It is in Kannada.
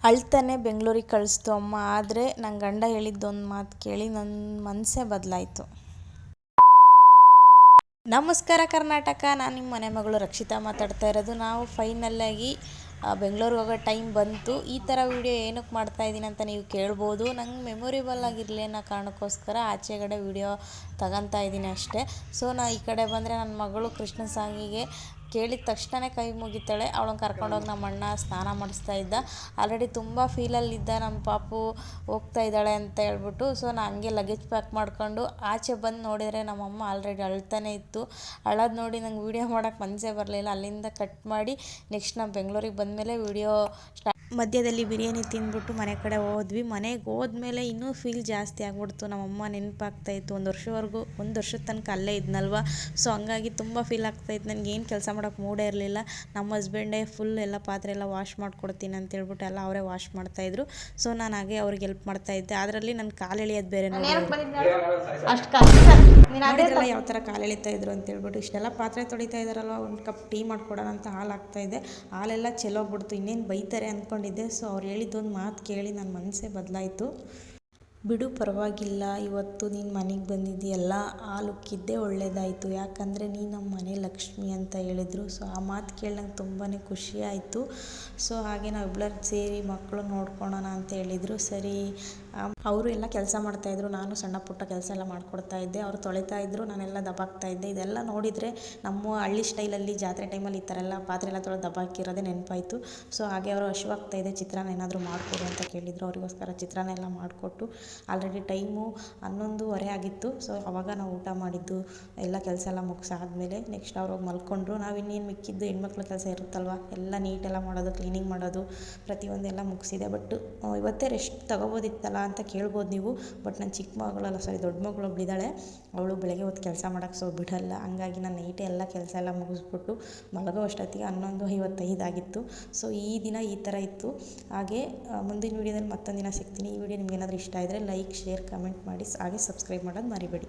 ಅಳ್ತಾನೆ ಬೆಂಗಳೂರಿಗೆ ಕಳಿಸ್ತು ಅಮ್ಮ. ಆದರೆ ನನ್ನ ಗಂಡ ಹೇಳಿದ್ದೊಂದು ಮಾತು ಕೇಳಿ ನನ್ನ ಮನಸ್ಸೇ ಬದಲಾಯಿತು. ನಮಸ್ಕಾರ ಕರ್ನಾಟಕ, ನಾನು ನಿಮ್ಮ ಮನೆ ಮಗಳು ರಕ್ಷಿತಾ ಮಾತಾಡ್ತಾ ಇರೋದು. ನಾವು ಫೈನಲ್ಲಾಗಿ ಬೆಂಗಳೂರಿಗೆ ಹೋಗೋ ಟೈಮ್ ಬಂತು. ಈ ಥರ ವೀಡಿಯೋ ಏನಕ್ಕೆ ಮಾಡ್ತಾಯಿದ್ದೀನಿ ಅಂತ ನೀವು ಕೇಳ್ಬೋದು. ನಂಗೆ ಮೆಮೊರೇಬಲ್ ಆಗಿರಲಿ ಅನ್ನೋ ಕಾರಣಕ್ಕೋಸ್ಕರ ಆಚೆಗಡೆ ವೀಡಿಯೋ ತಗೊತಾ ಇದ್ದೀನಿ ಅಷ್ಟೇ. ಸೊ ನಾ ಈ ಕಡೆ ಬಂದರೆ ನನ್ನ ಮಗಳು ಕೃಷ್ಣ ಸಾಂಗಿಗೆ ಕೇಳಿದ ತಕ್ಷಣ ಕೈ ಮುಗಿತಾಳೆ. ಅವಳನ್ನ ಕರ್ಕೊಂಡೋಗಿ ನಮ್ಮ ಅಣ್ಣ ಸ್ನಾನ ಮಾಡಿಸ್ತಾ ಇದ್ದ. ಆಲ್ರೆಡಿ ತುಂಬ ಫೀಲಲ್ಲಿದ್ದ, ನಮ್ಮ ಪಾಪು ಹೋಗ್ತಾ ಇದ್ದಾಳೆ ಅಂತ ಹೇಳ್ಬಿಟ್ಟು. ಸೊ ನಾನು ಹಂಗೆ ಲಗೇಜ್ ಪ್ಯಾಕ್ ಮಾಡ್ಕೊಂಡು ಆಚೆ ಬಂದು ನೋಡಿದರೆ ನಮ್ಮಮ್ಮ ಆಲ್ರೆಡಿ ಅಳ್ತಾನೆ ಇತ್ತು. ಅಳೋದು ನೋಡಿ ನಂಗೆ ವೀಡಿಯೋ ಮಾಡೋಕ್ಕೆ ಮನಸ್ಸೇ ಬರಲಿಲ್ಲ. ಅಲ್ಲಿಂದ ಕಟ್ ಮಾಡಿ ನೆಕ್ಸ್ಟ್ ನಾವು ಬೆಂಗಳೂರಿಗೆ ಬಂದಮೇಲೆ ವೀಡಿಯೋ ಮಧ್ಯದಲ್ಲಿ ಬಿರಿಯಾನಿ ತಿಂದ್ಬಿಟ್ಟು ಮನೆ ಕಡೆ ಹೋದ್ವಿ. ಮನೆಗೆ ಹೋದ್ಮೇಲೆ ಇನ್ನೂ ಫೀಲ್ ಜಾಸ್ತಿ ಆಗ್ಬಿಡ್ತು. ನಮ್ಮಮ್ಮ ನೆನಪಾಗ್ತಾಯಿತ್ತು. ಒಂದು ವರ್ಷದ ತನಕ ಅಲ್ಲೇ ಇದ್ನಲ್ವ. ಸೊ ಹಂಗಾಗಿ ತುಂಬ ಫೀಲ್ ಆಗ್ತಾಯಿತ್ತು. ನನಗೇನು ಕೆಲಸ ಮಾಡೋಕ್ಕೆ ಮೂಡೇ ಇರಲಿಲ್ಲ. ನಮ್ಮ ಹಸ್ಬೆಂಡೇ ಫುಲ್ ಎಲ್ಲ ಪಾತ್ರೆ ಎಲ್ಲ ವಾಶ್ ಮಾಡ್ಕೊಡ್ತೀನಿ ಅಂತ ಹೇಳ್ಬಿಟ್ಟು ಎಲ್ಲ ಅವರೇ ವಾಶ್ ಮಾಡ್ತಾಯಿದ್ರು. ಸೊ ನಾನು ಹಾಗೆ ಅವ್ರಿಗೆ ಹೆಲ್ಪ್ ಮಾಡ್ತಾಯಿದ್ದೆ. ಅದರಲ್ಲಿ ನನ್ನ ಕಾಲು ಎಳೆಯೋದು ಬೇರೆ ನೋಡಿದ್ರಲ್ಲ ಯಾವ ಥರ ಕಾಲು ಎಳಿತಾ ಇದ್ರು ಅಂತ ಹೇಳ್ಬಿಟ್ಟು. ಇಷ್ಟೆಲ್ಲ ಪಾತ್ರೆ ತೊಳಿತಾ ಇದ್ದಾರಲ್ವ, ಒಂದು ಕಪ್ ಟೀ ಮಾಡ್ಕೊಡೋಣ ಅಂತ ಹಾಲು ಹಾಕ್ತಾಯಿದ್ದೆ. ಹಾಲೆಲ್ಲ ಚೆಲ್ಲೋಗ್ಬಿಡ್ತು. ಇನ್ನೇನು ಬೈತಾರೆ ಅಂದ್ಕೊಂಡಿದ್ದೆ. ಸೊ ಅವ್ರು ಹೇಳಿದ್ದೊಂದು ಮಾತು ಕೇಳಿ ನನ್ನ ಮನಸ್ಸೇ ಬದಲಾಯಿತು. ಬಿಡು ಪರವಾಗಿಲ್ಲ, ಇವತ್ತು ನೀನು ಮನೆಗೆ ಬಂದಿದ್ದೀಯಲ್ಲ, ಹಾಲುಕ್ಕಿದ್ದೇ ಒಳ್ಳೆಯದಾಯಿತು, ಯಾಕಂದರೆ ನೀನು ನಮ್ಮ ಮನೆ ಲಕ್ಷ್ಮಿ ಅಂತ ಹೇಳಿದರು. ಸೊ ಆ ಮಾತು ಕೇಳಿ ನಂಗೆ ತುಂಬಾ ಖುಷಿ ಆಯಿತು. ಸೊ ಹಾಗೆ ನಾವಿಬ್ಬರು ಸೇರಿ ಮಕ್ಕಳು ನೋಡ್ಕೊಳೋಣ ಅಂತ ಹೇಳಿದರು. ಸರಿ, ಅವರು ಎಲ್ಲ ಕೆಲಸ ಮಾಡ್ತಾಯಿದ್ರು. ನಾನು ಸಣ್ಣ ಪುಟ್ಟ ಕೆಲಸ ಎಲ್ಲ ಮಾಡ್ಕೊಡ್ತಾಯಿದ್ದೆ. ಅವರು ತೊಳಿತಾಯಿದ್ರು, ನಾನೆಲ್ಲ ದಬ್ಬಾಕ್ತಾಯಿದ್ದೆ. ಇದೆಲ್ಲ ನೋಡಿದರೆ ನಮ್ಮ ಹಳ್ಳಿ ಸ್ಟೈಲಲ್ಲಿ ಜಾತ್ರೆ ಟೈಮಲ್ಲಿ ಈ ಥರ ಎಲ್ಲ ಪಾತ್ರೆ ಎಲ್ಲ ತೊಳೆದು ದಬ್ಬಾಕಿರೋದೇ ನೆನಪಾಯಿತು. ಸೊ ಹಾಗೆ ಅವರು ಹಸಿವಾಗ್ತಾಯಿದೆ, ಚಿತ್ರಾನ್ನ ಏನಾದರೂ ಮಾಡಿಕೊಡು ಅಂತ ಕೇಳಿದರು. ಅವರಿಗೋಸ್ಕರ ಚಿತ್ರಾನ್ನ ಎಲ್ಲ ಮಾಡಿಕೊಟ್ಟು ಆಲ್ರೆಡಿ ಟೈಮು 11:30 ಆಗಿತ್ತು. ಸೊ ಅವಾಗ ನಾವು ಊಟ ಮಾಡಿದ್ದು ಎಲ್ಲ ಕೆಲಸ ಎಲ್ಲ ಮುಗಿಸಾದ್ಮೇಲೆ ನೆಕ್ಸ್ಟ್ ಅವ್ರು ಹೋಗಿ ಮಲ್ಕೊಂಡ್ರು. ನಾವು ಇನ್ನೇನು ಮಿಕ್ಕಿದ್ದು ಹೆಣ್ಮಕ್ಳ ಕೆಲಸ ಇರುತ್ತಲ್ವ, ಎಲ್ಲ ನೀಟೆಲ್ಲ ಮಾಡೋದು, ಕ್ಲೀನಿಂಗ್ ಮಾಡೋದು, ಪ್ರತಿಯೊಂದೆಲ್ಲ ಮುಗಿಸಿದೆ. ಬಟ್ ಇವತ್ತೇ ರೆಸ್ಟ್ ತೊಗೋಬೋದಿತ್ತಲ್ಲ ಅಂತ ಕೇಳ್ಬೋದು ನೀವು. ಬಟ್ ನನ್ನ ಚಿಕ್ಕ ಮಗಳಲ್ಲ, ದೊಡ್ಡ ಮಗಳು ಒಬ್ಬಳಿದ್ದಾಳೆ. ಅವಳು ಬೆಳಗ್ಗೆ ಹೊತ್ತು ಕೆಲಸ ಮಾಡೋಕ್ಕೆ ಸೊ ಬಿಡಲ್ಲ. ಹಂಗಾಗಿ ನಾನು ನೈಟೇ ಎಲ್ಲ ಕೆಲಸ ಎಲ್ಲ ಮುಗಿಸ್ಬಿಟ್ಟು ಮಲಗೋ ಅಷ್ಟೊತ್ತಿಗೆ 11:55 ಆಗಿತ್ತು. ಸೊ ಈ ದಿನ ಈ ಥರ ಇತ್ತು. ಹಾಗೆ ಮುಂದಿನ ವೀಡಿಯೋದಲ್ಲಿ ಮತ್ತೊಂದು ದಿನ ಸಿಗ್ತೀನಿ. ಈ ವಿಡಿಯೋ ನಿಮ್ಗೆ ಏನಾದರೂ ಇಷ್ಟ ಆದರೆ ಲೈಕ್, ಶೇರ್, ಕಮೆಂಟ್ ಮಾಡಿ. ಹಾಗೆ ಸಬ್ಸ್ಕ್ರೈಬ್ ಮಾಡೋದು ಮರಿಬೇಡಿ.